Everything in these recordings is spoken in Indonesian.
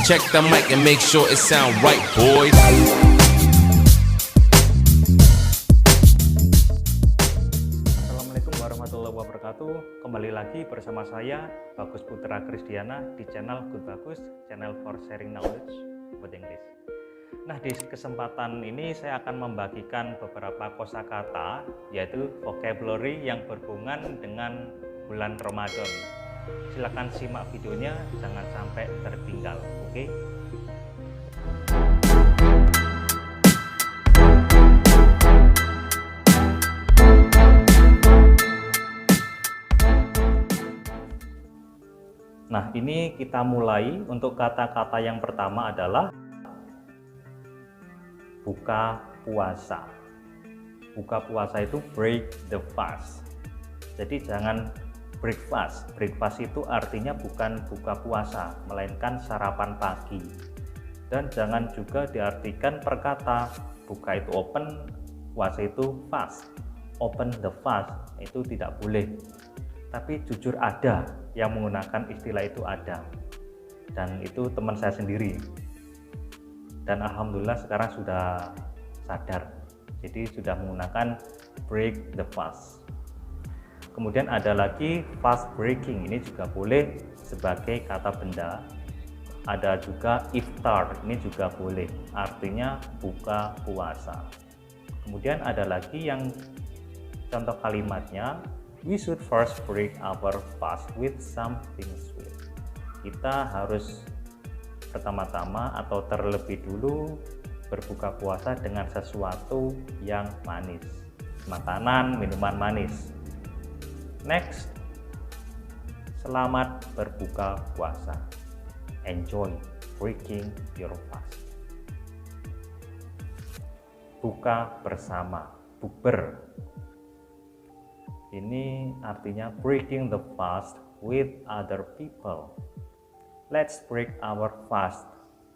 Check the mic and make sure it sound right, boys. Assalamualaikum warahmatullahi wabarakatuh. Kembali lagi bersama saya Bagus Putra Kristiana di channel Good Bagus, channel for sharing knowledge buat Inggris. Nah, di kesempatan ini saya akan membagikan beberapa kosakata, yaitu vocabulary yang berhubungan dengan bulan Ramadan. Silakan simak videonya, jangan sampai tertinggal, oke? Nah, ini kita mulai. Untuk kata-kata yang pertama adalah buka puasa. Buka puasa itu break the fast. Jadi jangan breakfast. Breakfast itu artinya bukan buka puasa, melainkan sarapan pagi. Dan jangan juga diartikan perkata buka itu open, puasa itu fast. Open the fast itu tidak boleh. Tapi jujur ada yang menggunakan istilah itu, ada. Dan itu teman saya sendiri. Dan alhamdulillah sekarang sudah sadar. Jadi sudah menggunakan break the fast. Kemudian ada lagi fast breaking, ini juga boleh sebagai kata benda. Ada juga iftar, ini juga boleh, artinya buka puasa. Kemudian ada lagi yang contoh kalimatnya, we should first break our fast with something sweet. Kita harus pertama-tama atau terlebih dulu berbuka puasa dengan sesuatu yang manis, makanan, minuman manis. Next, selamat berbuka puasa. Enjoy breaking your fast. Buka bersama, bukber. Ini artinya breaking the fast with other people. Let's break our fast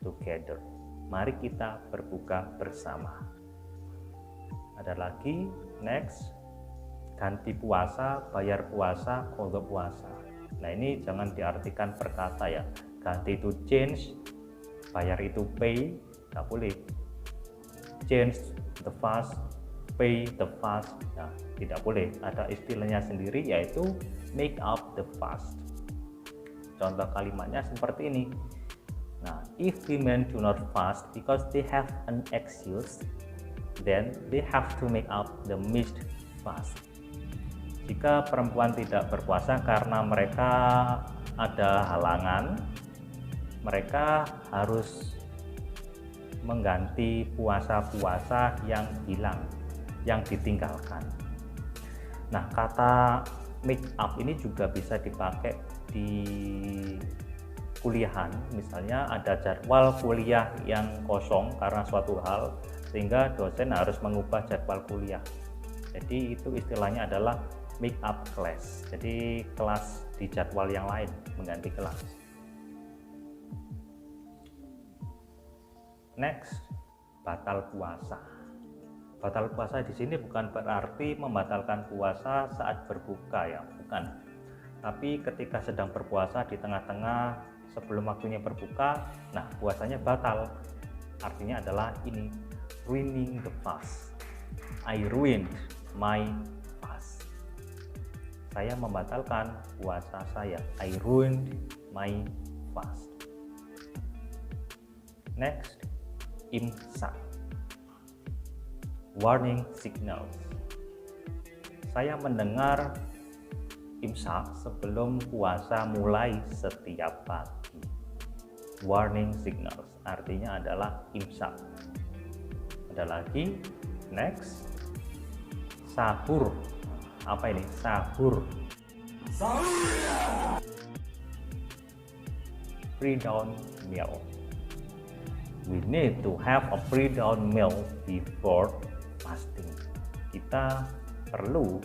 together. Mari kita berbuka bersama. Ada lagi, next, ganti puasa, bayar puasa, qadha puasa. Nah, ini jangan diartikan perkata ya. Ganti itu change, bayar itu pay, nggak boleh. Change the fast, pay the fast, nah, tidak boleh. Ada istilahnya sendiri, yaitu make up the fast. Contoh kalimatnya seperti ini. Nah, if women do not fast because they have an excuse, then they have to make up the missed fast. Jika perempuan tidak berpuasa karena mereka ada halangan, mereka harus mengganti puasa-puasa yang hilang, yang ditinggalkan. Nah, kata make up ini juga bisa dipakai di kuliahan. Misalnya ada jadwal kuliah yang kosong karena suatu hal, sehingga dosen harus mengubah jadwal kuliah. Jadi itu istilahnya adalah make up class. Jadi kelas di jadwal yang lain, mengganti kelas. Next, batal puasa. Batal puasa di sini bukan berarti membatalkan puasa saat berbuka ya, bukan. Tapi ketika sedang berpuasa di tengah-tengah sebelum waktunya berbuka, nah puasanya batal. Artinya adalah ini, ruining the fast. I ruined my fast. Saya membatalkan puasa saya. I ruined my fast. Next, imsak. Warning signals. Saya mendengar imsak sebelum puasa mulai setiap pagi. Warning signals artinya adalah imsak. Ada lagi, next, sahur. Apa ini? Sahur. Pre-dawn meal. We need to have a pre-dawn meal before fasting. Kita perlu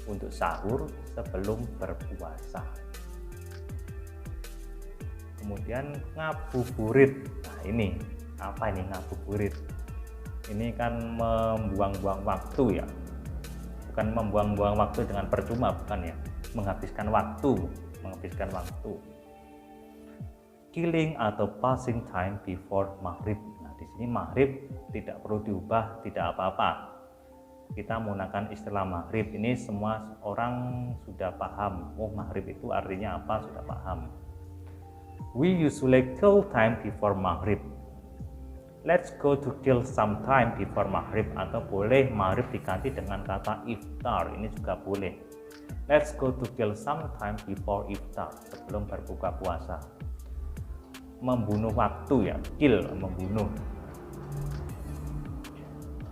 untuk sahur sebelum berpuasa. Kemudian ngabuburit. Nah, ini apa ini ngabuburit? Ini kan membuang-buang waktu ya. Bukan membuang-buang waktu dengan percuma, bukan ya. Menghabiskan waktu. killing atau passing time before maghrib. Nah, di sini maghrib tidak perlu diubah, tidak apa-apa. Kita menggunakan istilah maghrib ini semua orang sudah paham. Oh, maghrib itu artinya apa, sudah paham. We usually kill time before maghrib. Let's go to kill some time before maghrib, atau boleh maghrib diganti dengan kata iftar, ini juga boleh. Let's go to kill some time before iftar, sebelum berbuka puasa. Membunuh waktu ya, kill, membunuh.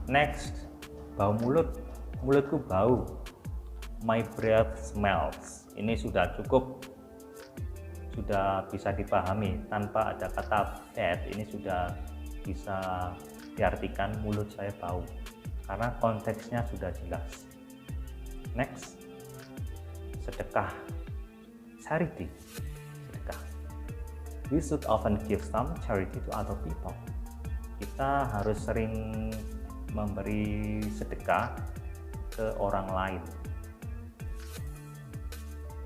Next, bau mulut, mulutku bau. My breath smells. Ini sudah cukup, sudah bisa dipahami tanpa ada kata bad. Ini sudah bisa diartikan mulut saya bau karena konteksnya sudah jelas. Next, sedekah, charity, sedekah. We should often give some charity to other people. Kita harus sering memberi sedekah ke orang lain.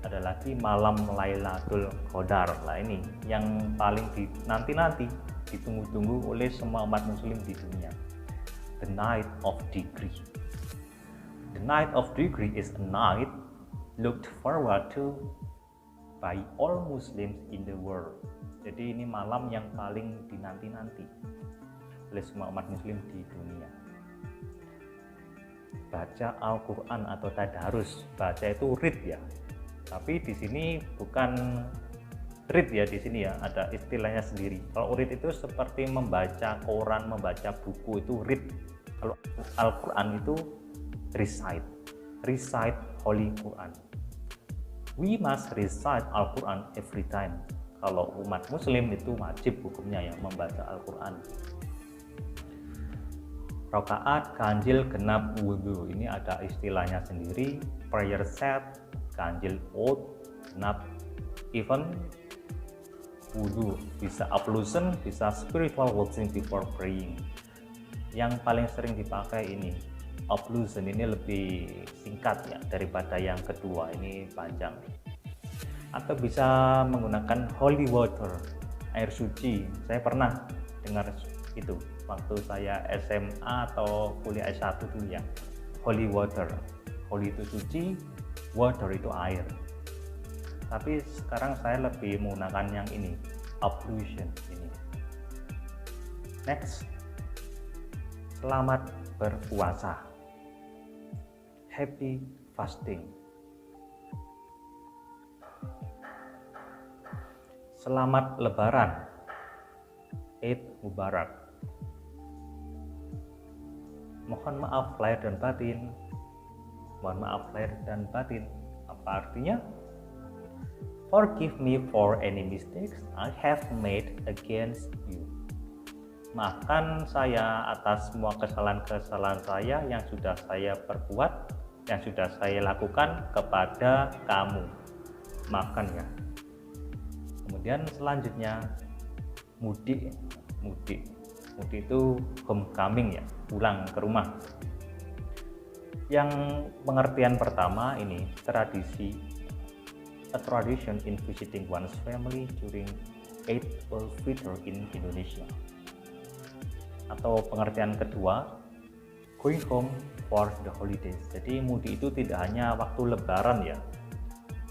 Ada lagi malam Lailatul Qadar. Lah ini yang paling nanti ditunggu-tunggu oleh semua umat muslim di dunia. The Night of Degree. The Night of Degree is a night looked forward to by all Muslims in the world. Jadi ini malam yang paling dinanti-nanti oleh semua umat muslim di dunia. Baca Al-Quran atau tadarus, baca itu read ya. Tapi di sini bukan read ya, di sini ya ada istilahnya sendiri. Kalau read itu seperti membaca koran, membaca buku, itu read. Kalau Al-Quran itu recite, recite Holy Quran. We must recite Al-Quran every time. Kalau umat muslim itu wajib hukumnya ya membaca Al-Quran. Rakaat ganjil genap wudhu, ini ada istilahnya sendiri. Prayer set, ganjil oath, genap even wudhu, bisa ablution, bisa spiritual washing before praying. Yang paling sering dipakai ini ablution, ini lebih singkat ya daripada yang kedua, ini panjang. Atau bisa menggunakan holy water, air suci. Saya pernah dengar itu waktu saya SMA atau kuliah S1 dulu ya. Holy water, holy itu suci, water itu air. Tapi sekarang saya lebih menggunakan yang ini, ablution ini. Next, selamat berpuasa, happy fasting. Selamat Lebaran, Eid Mubarak. Mohon maaf lahir dan batin. Mohon maaf lahir dan batin. Apa artinya? Forgive me for any mistakes I have made against you. Maafkan saya atas semua kesalahan-kesalahan saya yang sudah saya perbuat, yang sudah saya lakukan kepada kamu. Maafkan ya. Kemudian selanjutnya mudik itu homecoming ya, pulang ke rumah. Yang pengertian pertama ini tradisi, a tradition in visiting one's family during Eid al-Fitr in Indonesia. Atau pengertian kedua, going home for the holidays. Jadi mudik itu tidak hanya waktu lebaran ya,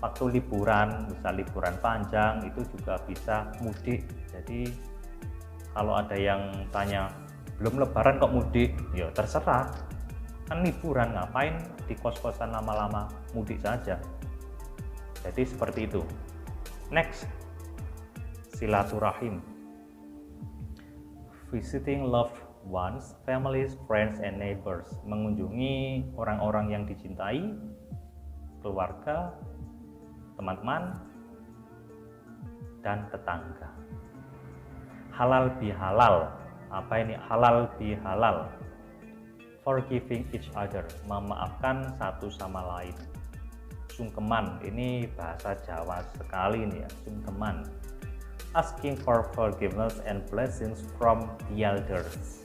waktu liburan, bisa liburan panjang itu juga bisa mudik. Jadi kalau ada yang tanya, belum lebaran kok mudik? Ya terserah, kan liburan, ngapain di kos-kosan lama-lama, mudik saja. Jadi seperti itu. Next, silaturahim, visiting loved ones, families, friends, and neighbors. Mengunjungi orang-orang yang dicintai, keluarga, teman-teman, dan tetangga. Halal bihalal. Apa ini halal bihalal? Forgiving each other, memaafkan satu sama lain. Sungkeman, ini bahasa Jawa sekali ini ya, sungkeman. Asking for forgiveness and blessings from the elders.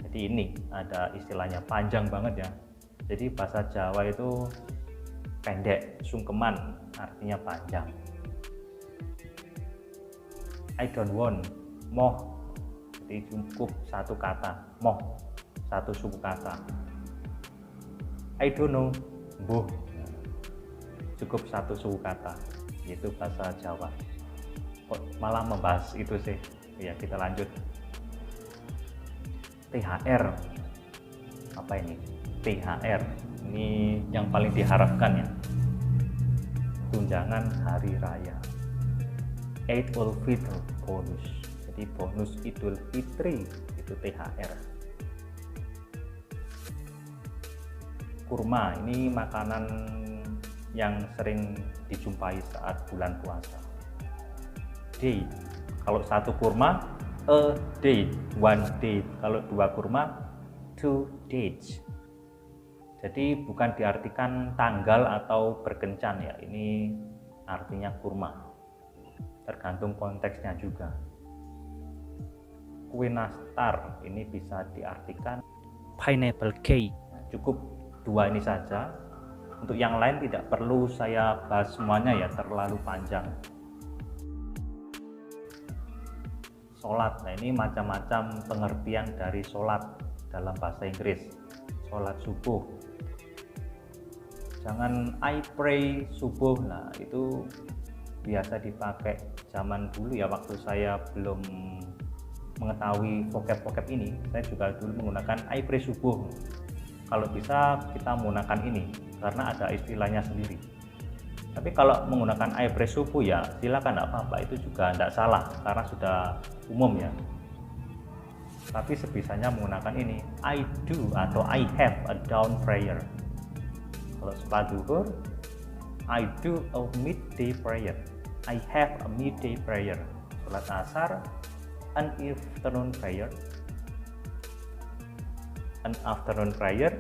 Jadi ini ada istilahnya, panjang banget ya. Jadi bahasa Jawa itu pendek, sungkeman artinya panjang. I don't want, moh. Jadi cukup satu kata, moh, satu suku kata. I don't know, mbuh, cukup satu suku kata. Itu bahasa Jawa. Kok malah membahas itu sih? Ya, kita lanjut. THR, apa ini? THR ini yang paling diharapkan ya, tunjangan hari raya, Idul Fitri bonus. Jadi bonus Idul Fitri itu THR. Kurma ini makanan yang sering dijumpai saat bulan puasa. Date, kalau satu kurma, a date, one date. Kalau dua kurma, two dates. Jadi bukan diartikan tanggal atau berkencan ya, ini artinya kurma. Tergantung konteksnya juga. Kue nastar ini bisa diartikan pineapple cake. Nah, cukup dua ini saja. Untuk yang lain tidak perlu saya bahas semuanya ya, terlalu panjang. Sholat, nah ini macam-macam pengertian dari sholat dalam bahasa Inggris. Sholat subuh, jangan I pray subuh, nah itu biasa dipakai zaman dulu ya, waktu saya belum mengetahui vocab-vocab ini, saya juga dulu menggunakan I pray subuh. Kalau bisa kita menggunakan ini karena ada istilahnya sendiri. Tapi kalau menggunakan I pray subuh ya silakan, tidak apa-apa, itu juga tidak salah karena sudah umum ya. Tapi sebisanya menggunakan ini, I do atau I have a dawn prayer. Kalau sholat zuhur, I do a midday prayer, I have a midday prayer. Sholat asar, an afternoon prayer. An afternoon prayer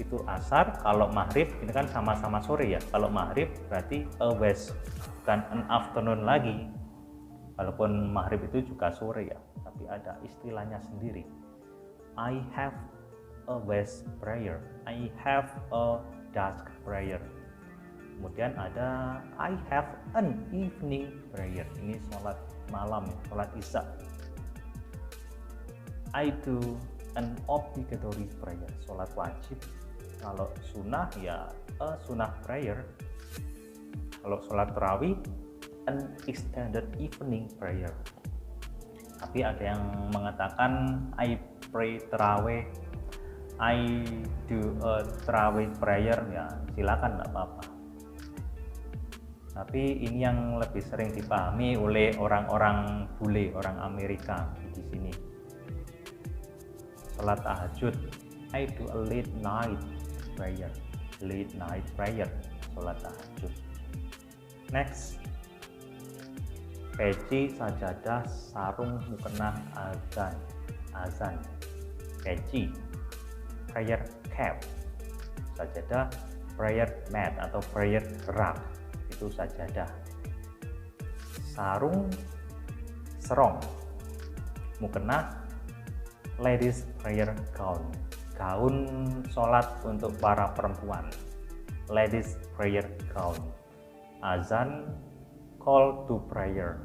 itu asar. Kalau maghrib ini kan sama-sama sore ya, kalau maghrib berarti a west, bukan an afternoon lagi. Walaupun maghrib itu juga sore ya, tapi ada istilahnya sendiri. I have a west prayer, I have a dusk prayer. Kemudian ada I have an evening prayer, ini sholat malam, sholat isya. I do an obligatory prayer, sholat wajib. Kalau sunnah ya a sunnah prayer. Kalau sholat tarawih, an extended evening prayer. Tapi ada yang mengatakan I pray tarawih, I do a tarawih prayer, ya silakan, nggak apa-apa. Tapi ini yang lebih sering dipahami oleh orang-orang bule, orang Amerika di sini. Salat tahajud, I do a late night prayer, late night prayer, salat tahajud. Next, peci, sajadah, sarung, mukena, azan, azan, peci, prayer cap, sajadah, prayer mat atau prayer rug, itu sajadah. Sarung, serong. Mukena, ladies prayer gown, gaun sholat untuk para perempuan, ladies prayer gown. Azan, call to prayer.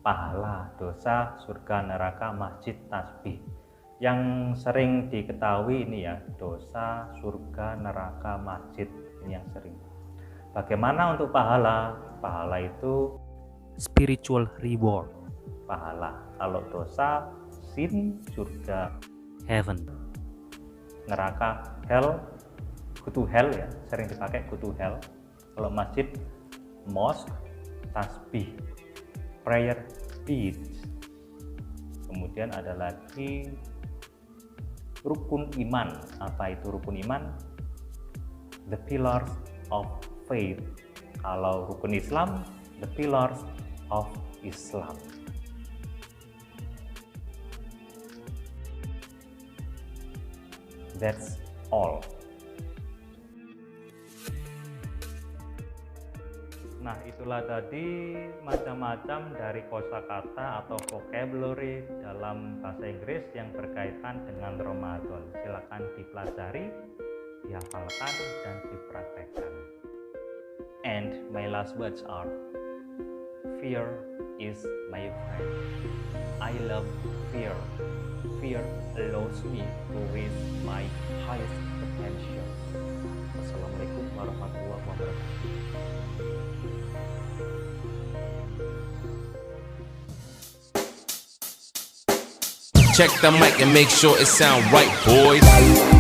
Pahala, dosa, surga, neraka, masjid, tasbih. Yang sering diketahui ini ya, dosa, surga, neraka, masjid, ini yang sering. Bagaimana untuk pahala? Pahala itu spiritual reward, pahala. Kalau dosa, sin, surga, heaven. Neraka, hell, go to hell ya, sering dipakai go to hell. Kalau masjid, mosque, tasbih, prayer beads. Kemudian ada lagi rukun iman. Apa itu rukun iman? The pillars of faith. Kalau rukun Islam, the pillars of Islam. That's all. Nah, itulah tadi macam-macam dari kosakata atau vocabulary dalam bahasa Inggris yang berkaitan dengan Ramadan. Silakan dipelajari, dihafalkan, dan dipraktekkan. And my last words are, Fear is my friend. I love fear. Fear allows me to reach my highest potential. Assalamualaikum warahmatullahi wabarakatuh. Check the mic and make sure it sound right, boys.